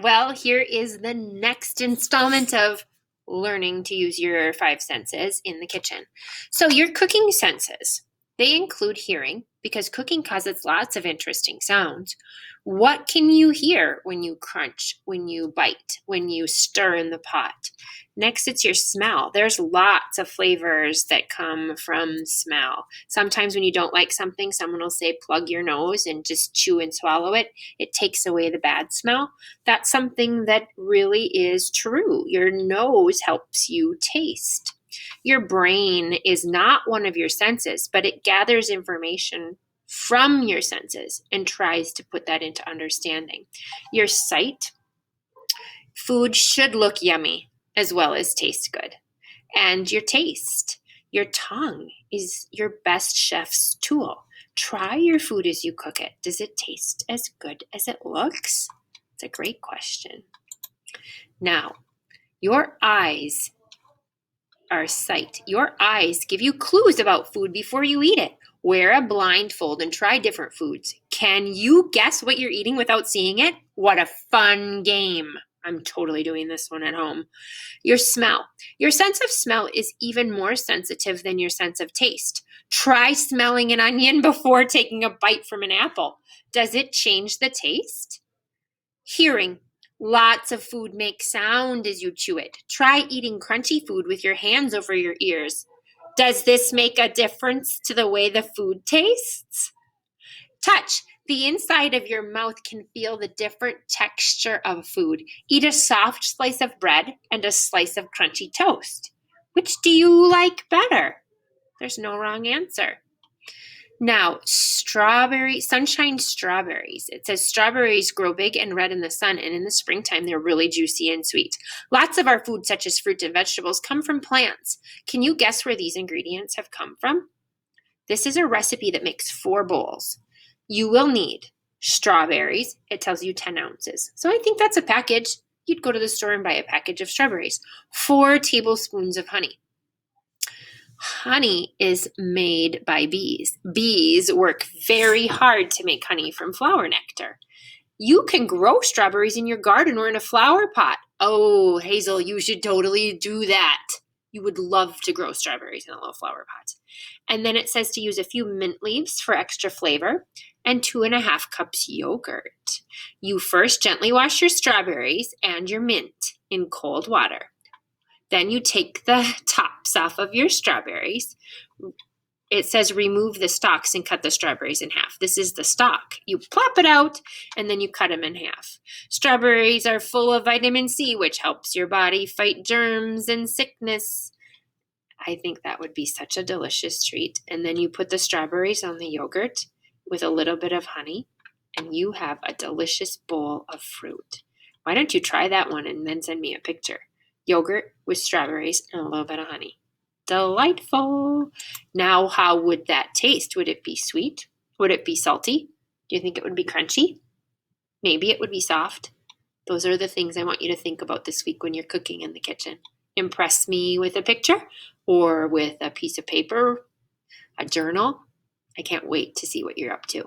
Well, here is the next installment of learning to use your five senses in the kitchen. So, your cooking senses, they include hearing because cooking causes lots of interesting sounds. What can you hear when you crunch, when you bite, when you stir in the pot? Next, it's your smell. There's lots of flavors that come from smell. Sometimes when you don't like something, someone will say, plug your nose and just chew and swallow it. It takes away the bad smell. That's something that really is true. Your nose helps you taste. Your brain is not one of your senses, but it gathers information from your senses and tries to put that into understanding. Your sight, food should look yummy as well as taste good. And your taste, your tongue is your best chef's tool. Try your food as you cook it. Does it taste as good as it looks? It's a great question. Now, your eyes are sight. Your eyes give you clues about food before you eat it. Wear a blindfold and try different foods. Can you guess what you're eating without seeing it? What a fun game. I'm totally doing this one at home. Your smell. Your sense of smell is even more sensitive than your sense of taste. Try smelling an onion before taking a bite from an apple. Does it change the taste? Hearing. Lots of food makes sound as you chew it. Try eating crunchy food with your hands over your ears. Does this make a difference to the way the food tastes? Touch. The inside of your mouth can feel the different texture of food. Eat a soft slice of bread and a slice of crunchy toast. Which do you like better? There's no wrong answer. Now, sunshine strawberries. It says strawberries grow big and red in the sun, and in the springtime, they're really juicy and sweet. Lots of our food, such as fruit and vegetables, come from plants. Can you guess where these ingredients have come from? This is a recipe that makes 4 bowls. You will need strawberries. It tells you 10 ounces. So I think that's a package. You'd go to the store and buy a package of strawberries. 4 tablespoons of honey. Honey is made by bees. Bees work very hard to make honey from flower nectar. You can grow strawberries in your garden or in a flower pot. Oh, Hazel, you should totally do that. You would love to grow strawberries in a little flower pot. And then it says to use a few mint leaves for extra flavor and 2.5 cups yogurt. You first gently wash your strawberries and your mint in cold water. Then you take the tops off of your strawberries. It says remove the stalks and cut the strawberries in half. This is the stalk. You plop it out and then you cut them in half. Strawberries are full of vitamin C, which helps your body fight germs and sickness. I think that would be such a delicious treat. And then you put the strawberries on the yogurt with a little bit of honey, and you have a delicious bowl of fruit. Why don't you try that one and then send me a picture? Yogurt with strawberries and a little bit of honey. Delightful. Now, how would that taste? Would it be sweet? Would it be salty? Do you think it would be crunchy? Maybe it would be soft. Those are the things I want you to think about this week when you're cooking in the kitchen. Impress me with a picture or with a piece of paper, a journal. I can't wait to see what you're up to.